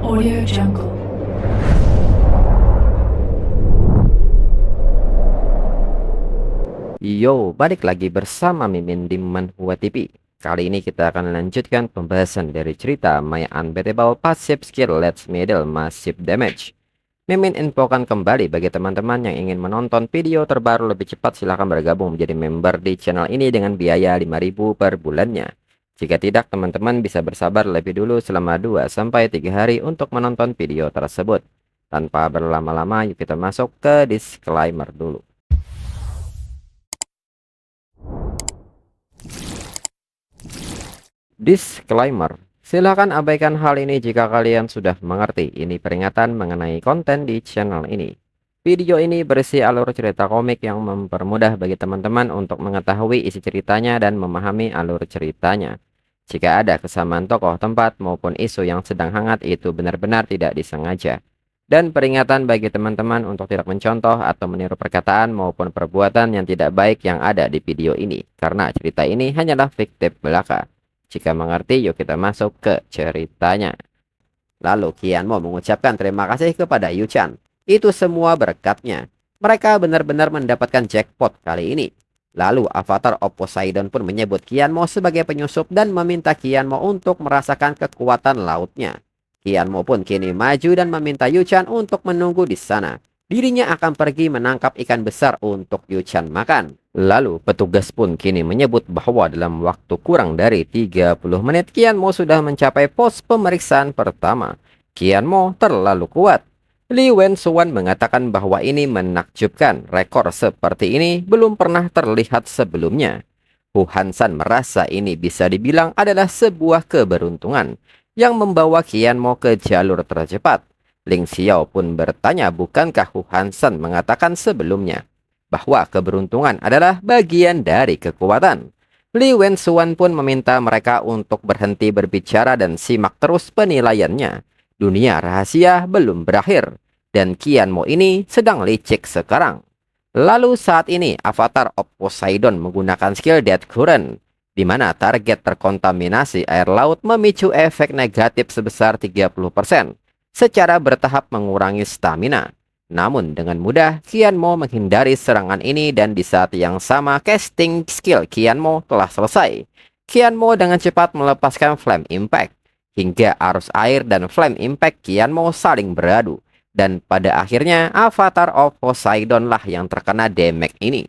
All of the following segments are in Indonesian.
Audio Jungle. Yo, balik lagi bersama Mimin di Manhwa TV. Kali ini kita akan lanjutkan pembahasan dari cerita My Unbeatable Passive Skill Let's Middle Massive Damage. Mimin infokan kembali bagi teman-teman yang ingin menonton video terbaru lebih cepat, silahkan bergabung menjadi member di channel ini dengan biaya 5.000 per bulannya. Jika tidak, teman-teman bisa bersabar lebih dulu selama 2-3 hari untuk menonton video tersebut. Tanpa berlama-lama, yuk kita masuk ke disclaimer dulu. Disclaimer. Silahkan abaikan hal ini jika kalian sudah mengerti. Ini peringatan mengenai konten di channel ini. Video ini berisi alur cerita komik yang mempermudah bagi teman-teman untuk mengetahui isi ceritanya dan memahami alur ceritanya. Jika ada kesamaan tokoh, tempat, maupun isu yang sedang hangat, itu benar-benar tidak disengaja. Dan peringatan bagi teman-teman untuk tidak mencontoh atau meniru perkataan maupun perbuatan yang tidak baik yang ada di video ini. Karena cerita ini hanyalah fiktif belaka. Jika mengerti, yuk kita masuk ke ceritanya. Lalu Qianmo mengucapkan terima kasih kepada Yu-chan. Itu semua berkatnya. Mereka benar-benar mendapatkan jackpot kali ini. Lalu Avatar of Poseidon pun menyebut Qianmo sebagai penyusup dan meminta Qianmo untuk merasakan kekuatan lautnya. Qianmo pun kini maju dan meminta Yu-chan untuk menunggu di sana. Dirinya akan pergi menangkap ikan besar untuk Yu-chan makan. Lalu petugas pun kini menyebut bahwa dalam waktu kurang dari 30 menit Qianmo sudah mencapai pos pemeriksaan pertama. Qianmo terlalu kuat. Li Wensuan mengatakan bahwa ini menakjubkan. Rekor seperti ini belum pernah terlihat sebelumnya. Hu Hansan merasa ini bisa dibilang adalah sebuah keberuntungan yang membawa Qianmo ke jalur tercepat. Ling Xiao pun bertanya, bukankah Hu Hansan mengatakan sebelumnya bahwa keberuntungan adalah bagian dari kekuatan? Li Wensuan pun meminta mereka untuk berhenti berbicara dan simak terus penilaiannya. Dunia rahasia belum berakhir, dan Qianmo ini sedang licik sekarang. Lalu saat ini Avatar of Poseidon menggunakan skill Death Current, di mana target terkontaminasi air laut memicu efek negatif sebesar 30%. Secara bertahap mengurangi stamina. Namun dengan mudah Qianmo menghindari serangan ini, dan di saat yang sama casting skill Qianmo telah selesai. Qianmo dengan cepat melepaskan Flame Impact. Hingga arus air dan Flame Impact Qianmo saling beradu. Dan pada akhirnya Avatar of Poseidon lah yang terkena damage ini.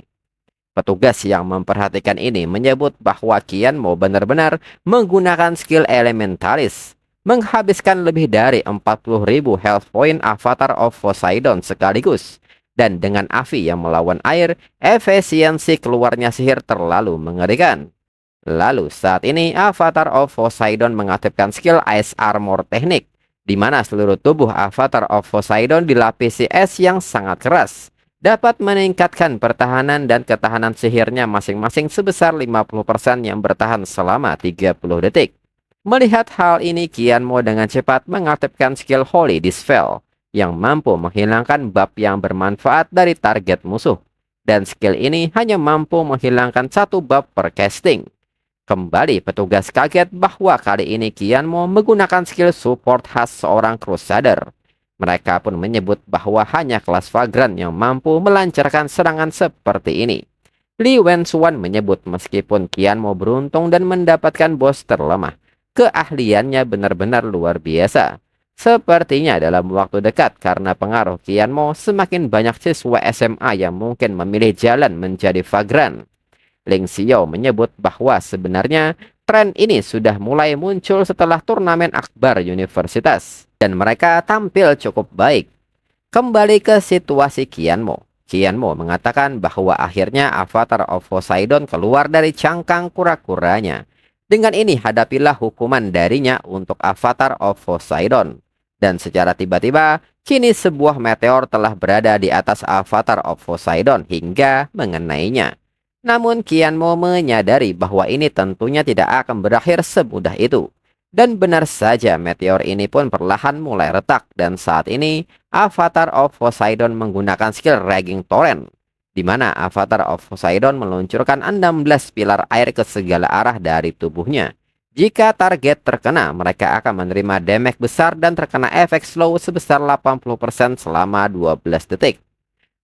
Petugas yang memperhatikan ini menyebut bahwa Qianmo benar-benar menggunakan skill Elementalis, menghabiskan lebih dari 40.000 health point Avatar of Poseidon sekaligus. Dan dengan api yang melawan air, efisiensi keluarnya sihir terlalu mengerikan. Lalu saat ini Avatar of Poseidon mengaktifkan skill Ice Armor Teknik, di mana seluruh tubuh Avatar of Poseidon dilapisi es yang sangat keras. Dapat meningkatkan pertahanan dan ketahanan sihirnya masing-masing sebesar 50% yang bertahan selama 30 detik. Melihat hal ini, Qianmo dengan cepat mengaktifkan skill Holy Dispel yang mampu menghilangkan buff yang bermanfaat dari target musuh. Dan skill ini hanya mampu menghilangkan satu buff per casting. Kembali petugas kaget bahwa kali ini Qianmo menggunakan skill support khas seorang Crusader. Mereka pun menyebut bahwa hanya kelas Vagrant yang mampu melancarkan serangan seperti ini. Li Wensuan menyebut meskipun Qianmo beruntung dan mendapatkan bos terlemah, keahliannya benar-benar luar biasa. Sepertinya dalam waktu dekat karena pengaruh Qianmo, semakin banyak siswa SMA yang mungkin memilih jalan menjadi Vagrant. Ling Xiao menyebut bahwa sebenarnya tren ini sudah mulai muncul setelah turnamen akbar universitas, dan mereka tampil cukup baik. Kembali ke situasi Qianmo. Qianmo mengatakan bahwa akhirnya Avatar of Poseidon keluar dari cangkang kura-kuranya. Dengan ini hadapilah hukuman darinya untuk Avatar of Poseidon. Dan secara tiba-tiba, kini sebuah meteor telah berada di atas Avatar of Poseidon hingga mengenainya. Namun Qianmo menyadari bahwa ini tentunya tidak akan berakhir semudah itu. Dan benar saja meteor ini pun perlahan mulai retak, dan saat ini Avatar of Poseidon menggunakan skill Raging Torrent, di mana Avatar of Poseidon meluncurkan 16 pilar air ke segala arah dari tubuhnya. Jika target terkena, mereka akan menerima damage besar dan terkena efek slow sebesar 80% selama 12 detik.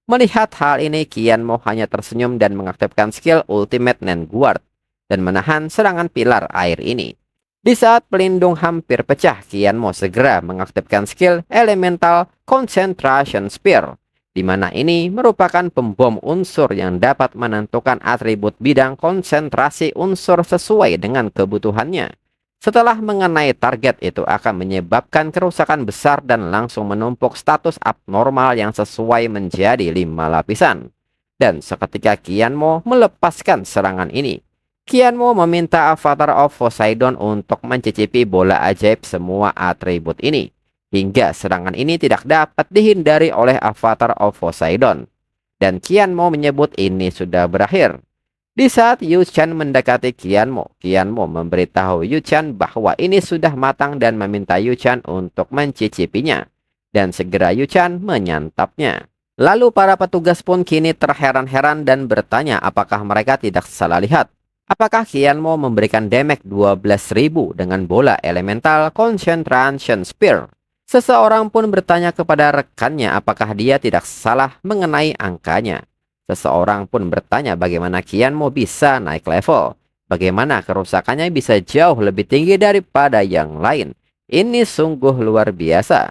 Melihat hal ini, Qianmo hanya tersenyum dan mengaktifkan skill Ultimate Nen Guard dan menahan serangan pilar air ini. Di saat pelindung hampir pecah, Qianmo segera mengaktifkan skill Elemental Concentration Spear, di mana ini merupakan pembom unsur yang dapat menentukan atribut bidang konsentrasi unsur sesuai dengan kebutuhannya. Setelah mengenai target, itu akan menyebabkan kerusakan besar dan langsung menumpuk status abnormal yang sesuai menjadi 5 lapisan. Dan seketika Qianmo melepaskan serangan ini, Qianmo meminta Avatar of Poseidon untuk mencicipi bola ajaib semua atribut ini, hingga serangan ini tidak dapat dihindari oleh Avatar of Poseidon. Dan Qianmo menyebut ini sudah berakhir. Di saat Yu Chen mendekati Qianmo, Qianmo memberitahu Yu Chen bahwa ini sudah matang dan meminta Yu Chen untuk mencicipinya. Dan segera Yu Chen menyantapnya. Lalu para petugas pun kini terheran-heran dan bertanya apakah mereka tidak salah lihat. Apakah Qianmo memberikan damage 12.000 dengan bola elemental Concentration Spear? Seseorang pun bertanya kepada rekannya apakah dia tidak salah mengenai angkanya. Seseorang pun bertanya bagaimana Qianmo bisa naik level. Bagaimana kerusakannya bisa jauh lebih tinggi daripada yang lain. Ini sungguh luar biasa.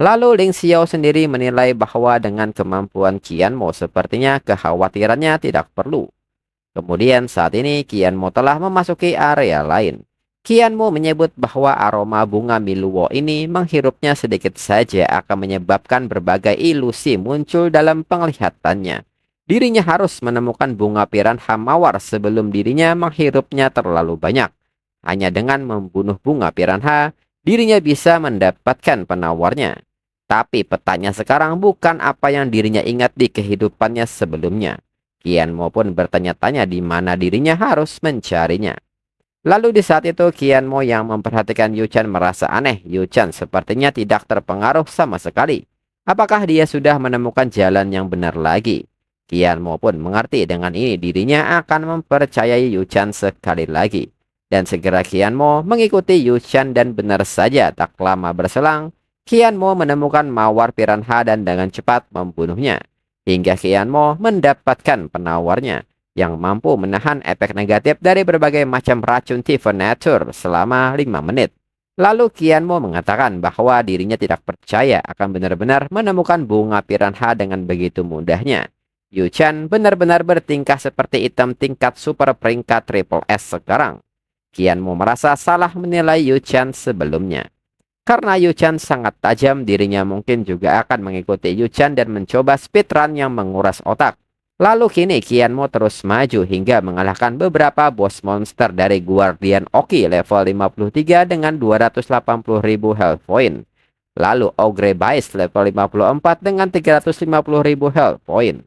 Lalu Ling Xiao sendiri menilai bahwa dengan kemampuan Qianmo sepertinya kekhawatirannya tidak perlu. Kemudian saat ini Qianmo telah memasuki area lain. Qianmo menyebut bahwa aroma bunga Miluo ini menghirupnya sedikit saja akan menyebabkan berbagai ilusi muncul dalam penglihatannya. Dirinya harus menemukan bunga piranha mawar sebelum dirinya menghirupnya terlalu banyak. Hanya dengan membunuh bunga piranha, dirinya bisa mendapatkan penawarnya. Tapi petanya sekarang bukan apa yang dirinya ingat di kehidupannya sebelumnya. Qianmo pun bertanya-tanya di mana dirinya harus mencarinya. Lalu di saat itu Qianmo yang memperhatikan Yu Chen merasa aneh. Yu Chen sepertinya tidak terpengaruh sama sekali. Apakah dia sudah menemukan jalan yang benar lagi? Qianmo pun mengerti dengan ini dirinya akan mempercayai Yu Chen sekali lagi. Dan segera Qianmo mengikuti Yu Chen dan benar saja tak lama berselang, Qianmo menemukan mawar piranha dan dengan cepat membunuhnya. Hingga Qianmo mendapatkan penawarnya yang mampu menahan efek negatif dari berbagai macam racun Tiefennatur Nature selama 5 menit. Lalu Qianmo mengatakan bahwa dirinya tidak percaya akan benar-benar menemukan bunga piranha dengan begitu mudahnya. Yu Chen benar-benar bertingkah seperti item tingkat super peringkat triple S sekarang. Qianmo merasa salah menilai Yu Chen sebelumnya. Karena Yu Chen sangat tajam, dirinya mungkin juga akan mengikuti Yu Chen dan mencoba speedrun yang menguras otak. Lalu kini Qianmo terus maju hingga mengalahkan beberapa boss monster dari Guardian Oki level 53 dengan 280.000 health point. Lalu Ogre Beast level 54 dengan 350.000 health point.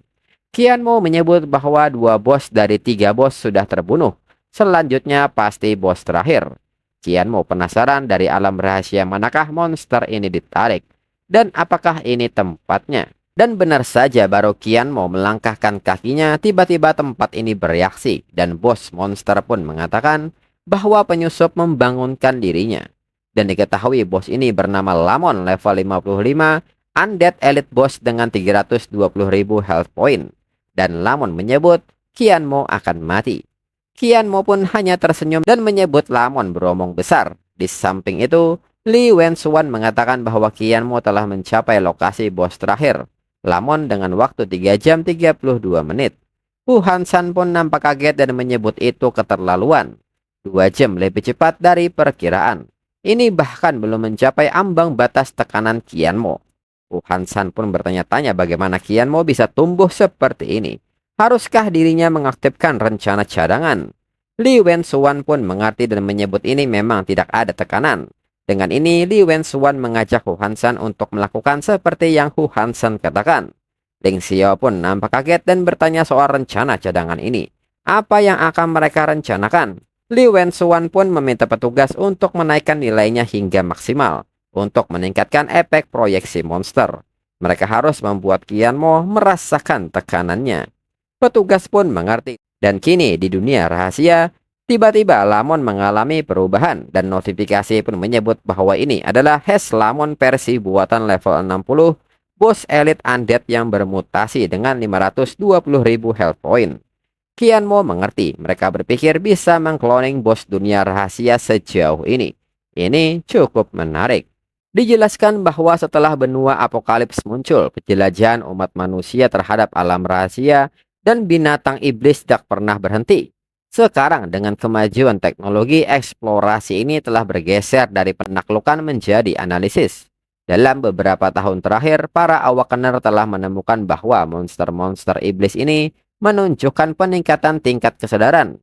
Qianmo menyebut bahwa 2 bos dari 3 bos sudah terbunuh. Selanjutnya pasti bos terakhir. Qianmo penasaran dari alam rahasia manakah monster ini ditarik. Dan apakah ini tempatnya? Dan benar saja baru Qianmo melangkahkan kakinya, tiba-tiba tempat ini bereaksi. Dan bos monster pun mengatakan bahwa penyusup membangunkan dirinya. Dan diketahui bos ini bernama Lamon level 55, Undead Elite Boss dengan 320.000 health point. Dan Lamon menyebut Qianmo akan mati. Qianmo pun hanya tersenyum dan menyebut Lamon beromong besar. Di samping itu, Li Wensuan mengatakan bahwa Qianmo telah mencapai lokasi bos terakhir. Lamon dengan waktu 3 jam 32 menit. Hu Hansan pun nampak kaget dan menyebut itu keterlaluan. 2 jam lebih cepat dari perkiraan. Ini bahkan belum mencapai ambang batas tekanan Qianmo. Hu Hansan pun bertanya-tanya bagaimana Qianmo bisa tumbuh seperti ini. Haruskah dirinya mengaktifkan rencana cadangan? Li Wensuan pun mengerti dan menyebut ini memang tidak ada tekanan. Dengan ini, Li Wensuan mengajak Hu Hansan untuk melakukan seperti yang Hu Hansan katakan. Ling Xiao pun nampak kaget dan bertanya soal rencana cadangan ini. Apa yang akan mereka rencanakan? Li Wensuan pun meminta petugas untuk menaikkan nilainya hingga maksimal untuk meningkatkan efek proyeksi monster. Mereka harus membuat Qianmo merasakan tekanannya. Petugas pun mengerti. Dan kini di dunia rahasia, Tiba-tiba Lamon mengalami perubahan dan notifikasi pun menyebut bahwa ini adalah hash Lamon versi buatan level 60 bos elite undead yang bermutasi dengan 520.000 health point. Kianmo mengerti mereka berpikir bisa mengcloning bos dunia rahasia sejauh ini. Ini cukup menarik. Dijelaskan bahwa setelah benua apokalips muncul, penjelajahan umat manusia terhadap alam rahasia dan binatang iblis tidak pernah berhenti. Sekarang dengan kemajuan teknologi, eksplorasi ini telah bergeser dari penaklukan menjadi analisis. Dalam beberapa tahun terakhir, para awakener telah menemukan bahwa monster-monster iblis ini menunjukkan peningkatan tingkat kesadaran.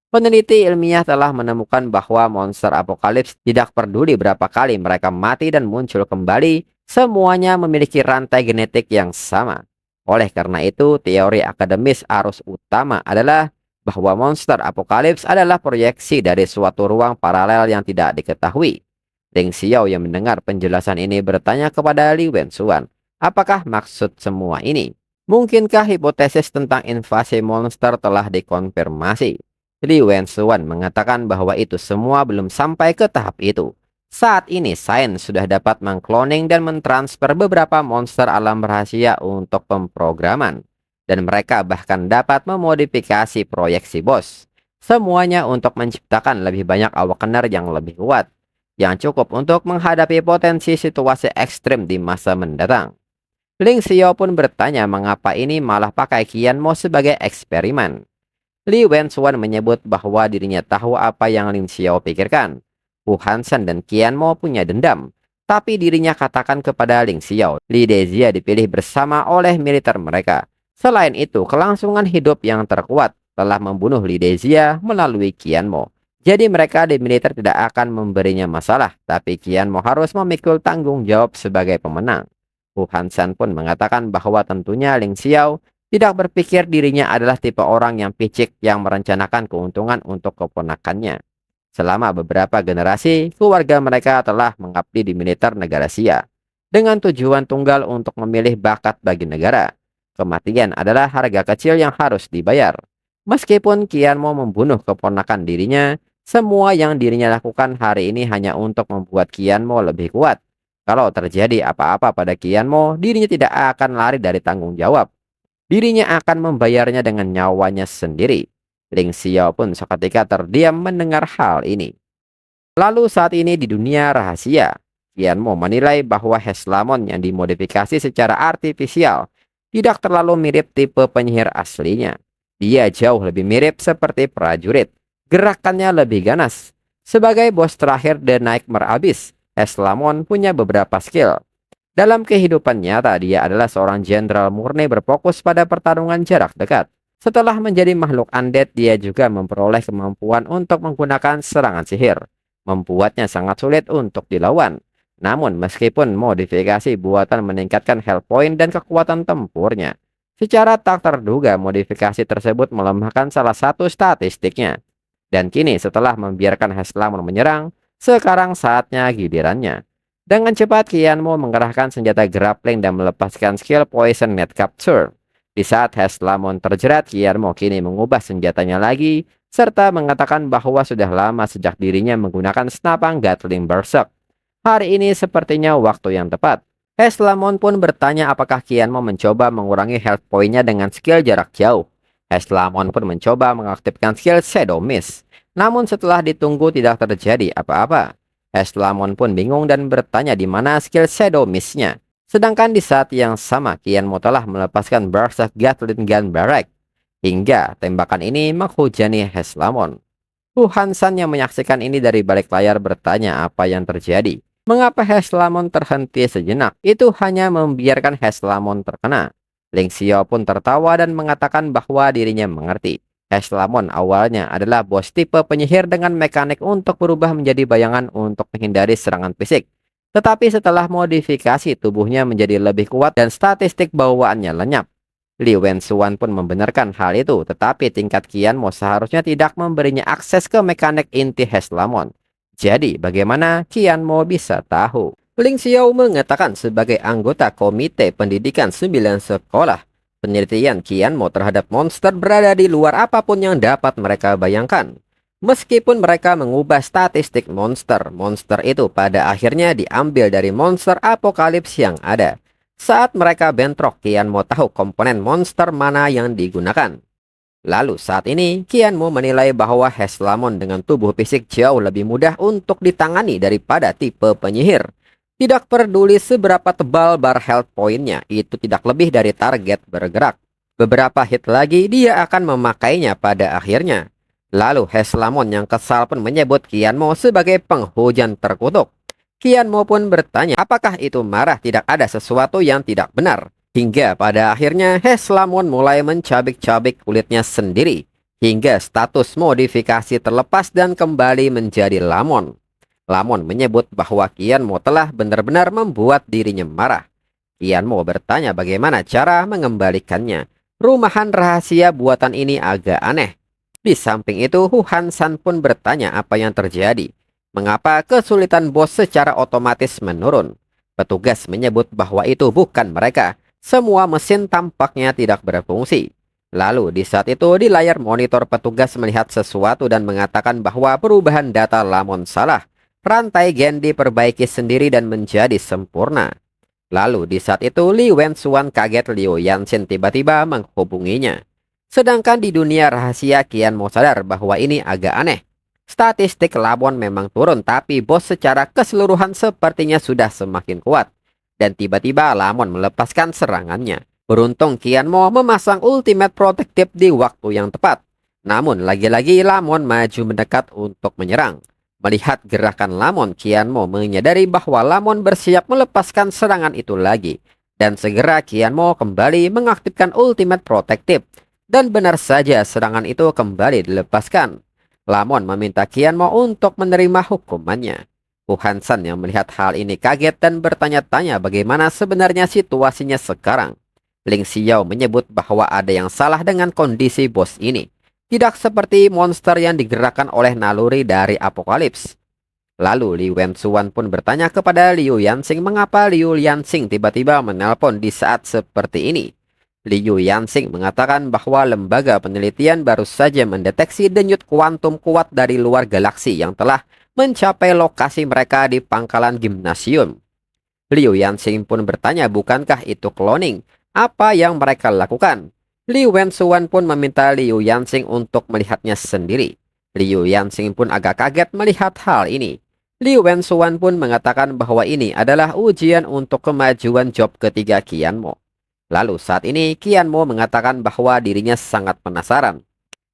Peneliti ilmiah telah menemukan bahwa monster apokalips tidak peduli berapa kali mereka mati dan muncul kembali, semuanya memiliki rantai genetik yang sama. Oleh karena itu, teori akademis arus utama adalah bahwa monster apokalips adalah proyeksi dari suatu ruang paralel yang tidak diketahui. Deng Xiao yang mendengar penjelasan ini bertanya kepada Li Wenxuan, apakah maksud semua ini? Mungkinkah hipotesis tentang invasi monster telah dikonfirmasi? Li Wenxuan mengatakan bahwa itu semua belum sampai ke tahap itu. Saat ini sains sudah dapat mengcloning dan mentransfer beberapa monster alam rahasia untuk pemrograman. Dan mereka bahkan dapat memodifikasi proyeksi bos. Semuanya untuk menciptakan lebih banyak awakener yang lebih kuat, yang cukup untuk menghadapi potensi situasi ekstrim di masa mendatang. Ling Xiao pun bertanya mengapa ini malah pakai Qianmo sebagai eksperimen. Li Wenxuan menyebut bahwa dirinya tahu apa yang Ling Xiao pikirkan. Hu Hansen dan Qianmo punya dendam, tapi dirinya katakan kepada Ling Xiao, Li Dezia dipilih bersama oleh militer mereka. Selain itu, kelangsungan hidup yang terkuat telah membunuh Li Dezia melalui Qianmo. Jadi mereka di militer tidak akan memberinya masalah, tapi Qianmo harus memikul tanggung jawab sebagai pemenang. Hu Hansen pun mengatakan bahwa tentunya Ling Xiao tidak berpikir dirinya adalah tipe orang yang picik yang merencanakan keuntungan untuk keponakannya. Selama beberapa generasi, keluarga mereka telah mengabdi di militer negara Xia dengan tujuan tunggal untuk memilih bakat bagi negara. Kematian adalah harga kecil yang harus dibayar. Meskipun Qianmo membunuh keponakan dirinya, semua yang dirinya lakukan hari ini hanya untuk membuat Qianmo lebih kuat. Kalau terjadi apa-apa pada Qianmo, dirinya tidak akan lari dari tanggung jawab. Dirinya akan membayarnya dengan nyawanya sendiri. Ling Xiao pun seketika terdiam mendengar hal ini. Lalu saat ini di dunia rahasia, Qianmo menilai bahwa Heslamon yang dimodifikasi secara artifisial tidak terlalu mirip tipe penyihir aslinya. Dia jauh lebih mirip seperti prajurit. Gerakannya lebih ganas. Sebagai bos terakhir The Nightmare Abyss, Heslamon punya beberapa skill. Dalam kehidupan nyata, dia adalah seorang jenderal murni berfokus pada pertarungan jarak dekat. Setelah menjadi makhluk undead, dia juga memperoleh kemampuan untuk menggunakan serangan sihir. Membuatnya sangat sulit untuk dilawan. Namun, meskipun modifikasi buatan meningkatkan health point dan kekuatan tempurnya, secara tak terduga modifikasi tersebut melemahkan salah satu statistiknya. Dan kini setelah membiarkan Heslamon menyerang, sekarang saatnya gilirannya. Dengan cepat, Qianmo mengerahkan senjata grappling dan melepaskan skill Poison Net Capture. Di saat Heslamon terjerat, Qianmo kini mengubah senjatanya lagi, serta mengatakan bahwa sudah lama sejak dirinya menggunakan senapang Gatling Berserk. Hari ini sepertinya waktu yang tepat. Heslamon pun bertanya apakah Qianmo mencoba mengurangi health point-nya dengan skill jarak jauh. Heslamon pun mencoba mengaktifkan skill Shadow Mist. Namun setelah ditunggu tidak terjadi apa-apa. Heslamon pun bingung dan bertanya di mana skill Shadow Mist-nya. Sedangkan di saat yang sama, Qianmo telah melepaskan Berserk Gatling Gun Barrack. Hingga tembakan ini menghujani Heslamon. Hu Hansen yang menyaksikan ini dari balik layar bertanya apa yang terjadi. Mengapa Heslamon terhenti sejenak? Itu hanya membiarkan Heslamon terkena. Ling Xiao pun tertawa dan mengatakan bahwa dirinya mengerti. Heslamon awalnya adalah bos tipe penyihir dengan mekanik untuk berubah menjadi bayangan untuk menghindari serangan fisik. Tetapi setelah modifikasi, tubuhnya menjadi lebih kuat dan statistik bawaannya lenyap. Li Wenxuan pun membenarkan hal itu, tetapi tingkat Qianmo seharusnya tidak memberinya akses ke mekanik inti Heslamon. Jadi, bagaimana Qianmo bisa tahu? Ling Xiao mengatakan sebagai anggota Komite Pendidikan 9 Sekolah, penelitian Qianmo terhadap monster berada di luar apapun yang dapat mereka bayangkan. Meskipun mereka mengubah statistik monster, monster itu pada akhirnya diambil dari monster apokalips yang ada. Saat mereka bentrok, Qian Mo tahu komponen monster mana yang digunakan. Lalu saat ini, Qian Mo menilai bahwa Heslamon dengan tubuh fisik jauh lebih mudah untuk ditangani daripada tipe penyihir. Tidak peduli seberapa tebal bar health point-nya, itu tidak lebih dari target bergerak. Beberapa hit lagi, dia akan memakainya pada akhirnya. Lalu Heslamon yang kesal pun menyebut Qian Mo sebagai penghujan terkutuk. Qian Mo pun bertanya apakah itu marah tidak ada sesuatu yang tidak benar. Hingga pada akhirnya Heslamon mulai mencabik-cabik kulitnya sendiri. Hingga status modifikasi terlepas dan kembali menjadi Lamon. Lamon menyebut bahwa Qian Mo telah benar-benar membuat dirinya marah. Qian Mo bertanya bagaimana cara mengembalikannya. Rumahan rahasia buatan ini agak aneh. Di samping itu, Hu Hansan pun bertanya apa yang terjadi. Mengapa kesulitan bos secara otomatis menurun? Petugas menyebut bahwa itu bukan mereka. Semua mesin tampaknya tidak berfungsi. Lalu di saat itu di layar monitor petugas melihat sesuatu dan mengatakan bahwa perubahan data Lamon salah. Rantai gen diperbaiki sendiri dan menjadi sempurna. Lalu di saat itu Li Wensuan kaget Liu Yanxin tiba-tiba menghubunginya. Sedangkan di dunia rahasia Qian Mo sadar bahwa ini agak aneh. Statistik Lamon memang turun tapi bos secara keseluruhan sepertinya sudah semakin kuat. Dan tiba-tiba Lamon melepaskan serangannya. Beruntung Qian Mo memasang ultimate protective di waktu yang tepat. Namun lagi-lagi Lamon maju mendekat untuk menyerang. Melihat gerakan Lamon, Qian Mo menyadari bahwa Lamon bersiap melepaskan serangan itu lagi. Dan segera Qian Mo kembali mengaktifkan ultimate protective. Dan benar saja serangan itu kembali dilepaskan. Lamon meminta Qian Mo untuk menerima hukumannya. Hu Hansan yang melihat hal ini kaget dan bertanya-tanya bagaimana sebenarnya situasinya sekarang. Ling Xiao menyebut bahwa ada yang salah dengan kondisi bos ini. Tidak seperti monster yang digerakkan oleh naluri dari apokalips. Lalu Li Wensuan pun bertanya kepada Liu Yanxing mengapa Liu Yanxing tiba-tiba menelpon di saat seperti ini. Liu Yanxing mengatakan bahwa lembaga penelitian baru saja mendeteksi denyut kuantum kuat dari luar galaksi yang telah mencapai lokasi mereka di pangkalan gimnasium. Liu Yanxing pun bertanya bukankah itu cloning? Apa yang mereka lakukan? Li Wensuan pun meminta Liu Yanxing untuk melihatnya sendiri. Liu Yanxing pun agak kaget melihat hal ini. Li Wensuan pun mengatakan bahwa ini adalah ujian untuk kemajuan job ketiga Qian Mo. Lalu saat ini Qian Mo mengatakan bahwa dirinya sangat penasaran.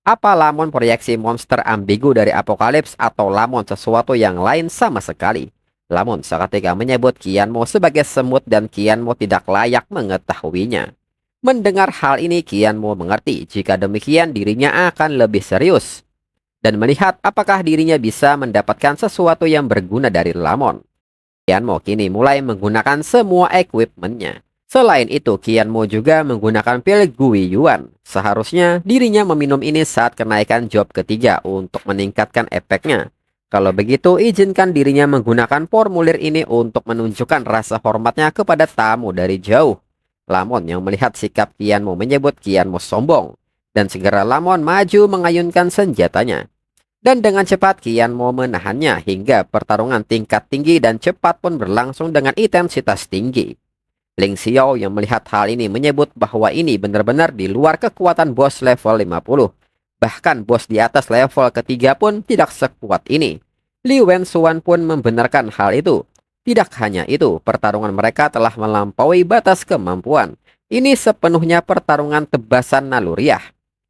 Apa Lamon proyeksi monster ambigu dari apokalips atau Lamon sesuatu yang lain sama sekali? Lamon seketika menyebut Qian Mo sebagai semut dan Qian Mo tidak layak mengetahuinya. Mendengar hal ini Qian Mo mengerti jika demikian dirinya akan lebih serius. Dan melihat apakah dirinya bisa mendapatkan sesuatu yang berguna dari Lamon. Qian Mo kini mulai menggunakan semua equipmentnya. Selain itu, Qian Mo juga menggunakan pil Gui Yuan. Seharusnya dirinya meminum ini saat kenaikan job ketiga untuk meningkatkan efeknya. Kalau begitu, izinkan dirinya menggunakan formulir ini untuk menunjukkan rasa hormatnya kepada tamu dari jauh. Lamon yang melihat sikap Qian Mo menyebut Qian Mo sombong. Dan segera Lamon maju mengayunkan senjatanya. Dan dengan cepat Qian Mo menahannya hingga pertarungan tingkat tinggi dan cepat pun berlangsung dengan intensitas tinggi. Ling Xiao yang melihat hal ini menyebut bahwa ini benar-benar di luar kekuatan bos level 50. Bahkan bos di atas level ketiga pun tidak sekuat ini. Li Wensuan pun membenarkan hal itu. Tidak hanya itu, pertarungan mereka telah melampaui batas kemampuan. Ini sepenuhnya pertarungan tebasan naluriah.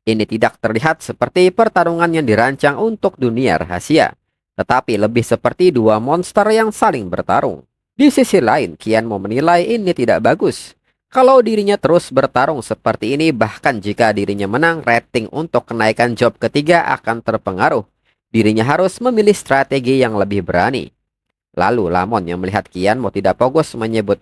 Ini tidak terlihat seperti pertarungan yang dirancang untuk dunia rahasia. Tetapi lebih seperti dua monster yang saling bertarung. Di sisi lain, Qian Mo menilai ini tidak bagus. Kalau dirinya terus bertarung seperti ini, bahkan jika dirinya menang, rating untuk kenaikan job ketiga akan terpengaruh. Dirinya harus memilih strategi yang lebih berani. Lalu Lamon yang melihat Qian Mo tidak fokus menyebut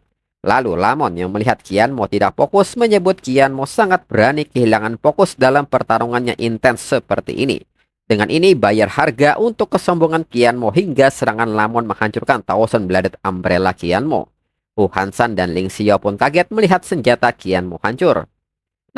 Qian Mo sangat berani kehilangan fokus dalam pertarungannya intens seperti ini. Dengan ini bayar harga untuk kesombongan Qian Mo hingga serangan Lamon menghancurkan Thousand Bladed Umbrella Qian Mo. Hu Hansan dan Ling Xiao pun kaget melihat senjata Qian Mo hancur.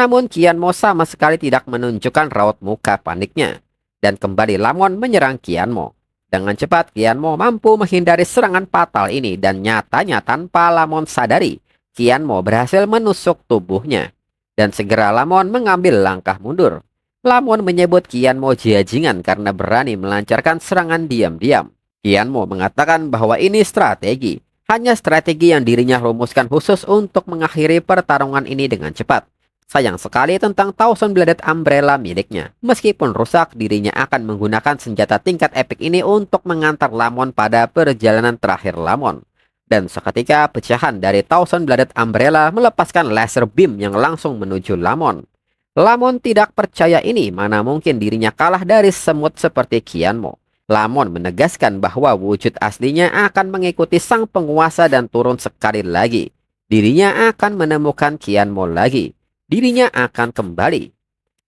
Namun Qian Mo sama sekali tidak menunjukkan raut muka paniknya. dan kembali Lamon menyerang Qianmo. Dengan cepat, Qianmo mampu menghindari serangan fatal ini dan nyatanya tanpa Lamon sadari, Qianmo berhasil menusuk tubuhnya. Dan segera Lamon mengambil langkah mundur. Lamon menyebut Qianmo jajingan karena berani melancarkan serangan diam-diam. Qianmo mengatakan bahwa ini strategi. Hanya strategi yang dirinya rumuskan khusus untuk mengakhiri pertarungan ini dengan cepat. Sayang sekali tentang Thousand Bladed Umbrella miliknya. Meskipun rusak, dirinya akan menggunakan senjata tingkat epik ini untuk mengantar Lamon pada perjalanan terakhir Lamon. Dan seketika pecahan dari Thousand Bladed Umbrella melepaskan laser beam yang langsung menuju Lamon. Lamon tidak percaya ini, mana mungkin dirinya kalah dari semut seperti Qianmo. Lamon menegaskan bahwa wujud aslinya akan mengikuti sang penguasa dan turun sekali lagi. Dirinya akan menemukan Qianmo lagi. Dirinya akan kembali.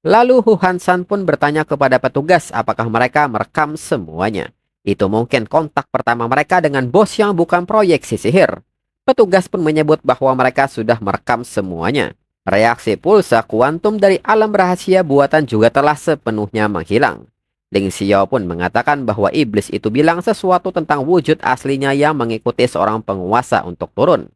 Lalu Hu Hansan pun bertanya kepada petugas apakah mereka merekam semuanya. Itu mungkin kontak pertama mereka dengan bos yang bukan proyeksi sihir. Petugas pun menyebut bahwa mereka sudah merekam semuanya. Reaksi pulsa kuantum dari alam rahasia buatan juga telah sepenuhnya menghilang. Ling Xiao pun mengatakan bahwa iblis itu bilang sesuatu tentang wujud aslinya yang mengikuti seorang penguasa untuk turun.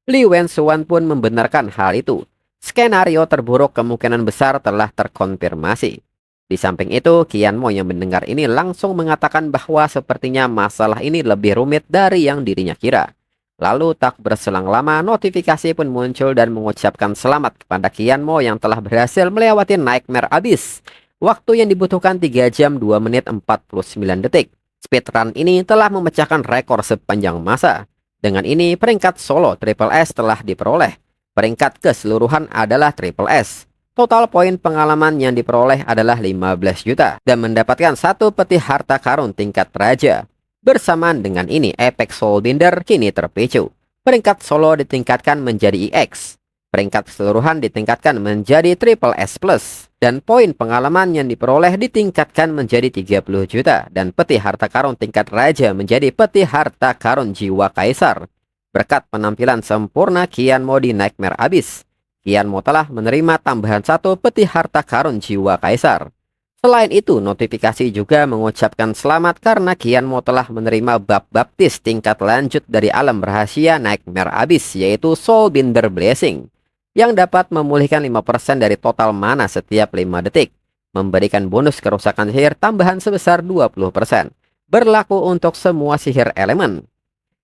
Li Wenxuan pun membenarkan hal itu. Skenario terburuk kemungkinan besar telah terkonfirmasi. Di samping itu, Qianmo yang mendengar ini langsung mengatakan bahwa sepertinya masalah ini lebih rumit dari yang dirinya kira. Lalu tak berselang lama, notifikasi pun muncul dan mengucapkan selamat kepada Qianmo yang telah berhasil melewati Nightmare Abyss. Waktu yang dibutuhkan 3 jam 2 menit 49 detik. Speedrun ini telah memecahkan rekor sepanjang masa. Dengan ini, peringkat solo Triple S telah diperoleh. Peringkat keseluruhan adalah Triple S. Total poin pengalaman yang diperoleh adalah 15 juta dan mendapatkan satu peti harta karun tingkat raja. Bersamaan dengan ini, Apex Soulbinder kini terpicu. Peringkat solo ditingkatkan menjadi EX. Peringkat keseluruhan ditingkatkan menjadi Triple S Plus. Dan poin pengalaman yang diperoleh ditingkatkan menjadi 30 juta. Dan peti harta karun tingkat raja menjadi peti harta karun jiwa kaisar. Berkat penampilan sempurna Qianmo di Nightmare Abyss, Qianmo telah menerima tambahan satu peti harta karun jiwa kaisar. Selain itu, notifikasi juga mengucapkan selamat karena Qianmo telah menerima bab baptis tingkat lanjut dari alam rahasia Nightmare Abyss, yaitu Soulbinder Blessing, yang dapat memulihkan 5% dari total mana setiap 5 detik, memberikan bonus kerusakan sihir tambahan sebesar 20%, berlaku untuk semua sihir elemen.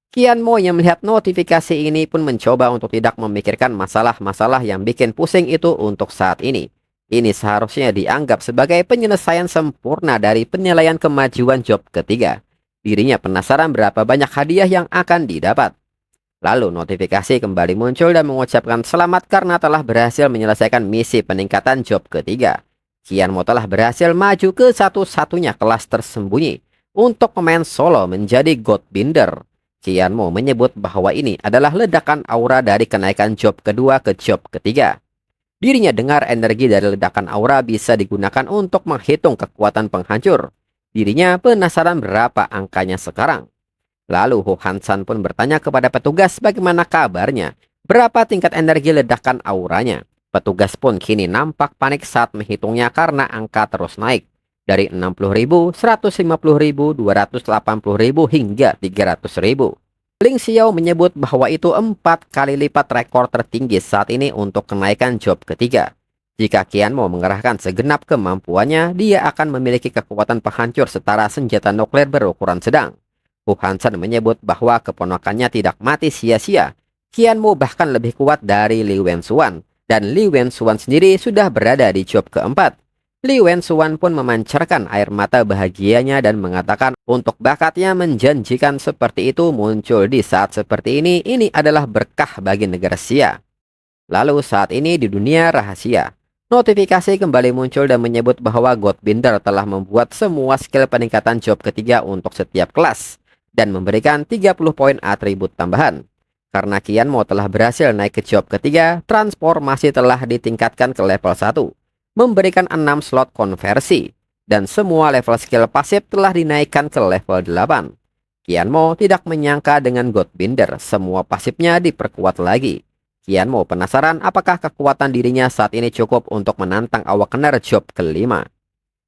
Qianmo yang melihat notifikasi ini pun mencoba untuk tidak memikirkan masalah-masalah yang bikin pusing itu untuk saat ini. Ini seharusnya dianggap sebagai penyelesaian sempurna dari penilaian kemajuan job ketiga. Dirinya penasaran berapa banyak hadiah yang akan didapat. Lalu notifikasi kembali muncul dan mengucapkan selamat karena telah berhasil menyelesaikan misi peningkatan job ketiga. Qianmo telah berhasil maju ke satu-satunya kelas tersembunyi untuk pemain solo menjadi Godbinder. Qianmo menyebut bahwa ini adalah ledakan aura dari kenaikan job kedua ke job ketiga. Dirinya dengar energi dari ledakan aura bisa digunakan untuk menghitung kekuatan penghancur. Dirinya penasaran berapa angkanya sekarang. Lalu Hu Hansan pun bertanya kepada petugas bagaimana kabarnya, berapa tingkat energi ledakan auranya. Petugas pun kini nampak panik saat menghitungnya karena angka terus naik. Dari 60.000, 150.000, 280.000 hingga 300.000. Ling Xiao menyebut bahwa itu 4 kali lipat rekor tertinggi saat ini untuk kenaikan job ketiga. Jika Qianmo mengerahkan segenap kemampuannya, dia akan memiliki kekuatan penghancur setara senjata nuklir berukuran sedang. Hu Hansan menyebut bahwa keponakannya tidak mati sia-sia. Qianmo bahkan lebih kuat dari Li Wenxuan, dan Li Wenxuan sendiri sudah berada di job keempat. Li Wenxuan pun memancarkan air mata bahagianya dan mengatakan untuk bakatnya menjanjikan seperti itu muncul di saat seperti ini adalah berkah bagi negara Xia. Lalu saat ini di dunia rahasia, notifikasi kembali muncul dan menyebut bahwa Godbinder telah membuat semua skill peningkatan job ketiga untuk setiap kelas dan memberikan 30 poin atribut tambahan. Karena Qianmo telah berhasil naik ke job ketiga, transformasi telah ditingkatkan ke level 1. Memberikan 6 slot konversi, dan semua level skill pasif telah dinaikkan ke level 8. Qianmo tidak menyangka dengan Godbinder, semua pasifnya diperkuat lagi. Qianmo penasaran apakah kekuatan dirinya saat ini cukup untuk menantang Awakener job kelima.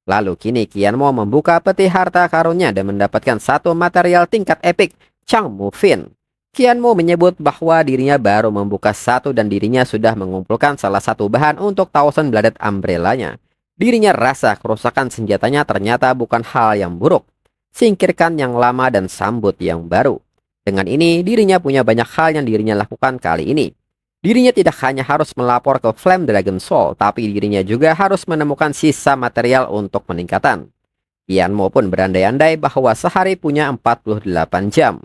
Lalu kini Qianmo membuka peti harta karunnya dan mendapatkan satu material tingkat epik, Changmu Fin. Qianmo menyebut bahwa dirinya baru membuka satu dan dirinya sudah mengumpulkan salah satu bahan untuk Thousand Bladed Umbrella-nya. Dirinya rasa kerusakan senjatanya ternyata bukan hal yang buruk. Singkirkan yang lama dan sambut yang baru. Dengan ini, dirinya punya banyak hal yang dirinya lakukan kali ini. Dirinya tidak hanya harus melapor ke Flame Dragon Soul, tapi dirinya juga harus menemukan sisa material untuk peningkatan. Qianmo pun berandai-andai bahwa sehari punya 48 jam.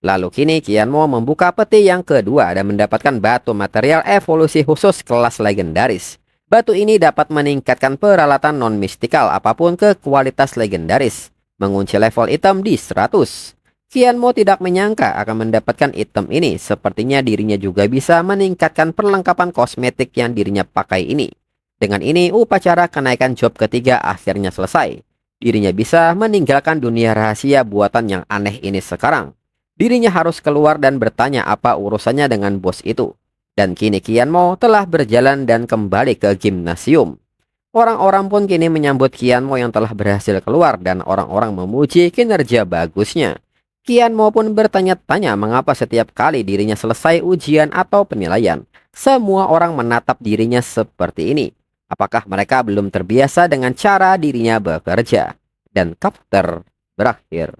Lalu kini Qianmo membuka peti yang kedua dan mendapatkan batu material evolusi khusus kelas legendaris. Batu ini dapat meningkatkan peralatan non-mistikal apapun ke kualitas legendaris. Mengunci level item di 100. Qianmo tidak menyangka akan mendapatkan item ini, sepertinya dirinya juga bisa meningkatkan perlengkapan kosmetik yang dirinya pakai ini. Dengan ini, upacara kenaikan job ketiga akhirnya selesai. Dirinya bisa meninggalkan dunia rahasia buatan yang aneh ini sekarang. Dirinya harus keluar dan bertanya apa urusannya dengan bos itu. Dan kini Qianmo telah berjalan dan kembali ke gimnasium. Orang-orang pun kini menyambut Qianmo yang telah berhasil keluar dan orang-orang memuji kinerja bagusnya. Qianmo pun bertanya-tanya mengapa setiap kali dirinya selesai ujian atau penilaian, semua orang menatap dirinya seperti ini. Apakah mereka belum terbiasa dengan cara dirinya bekerja? Dan chapter berakhir.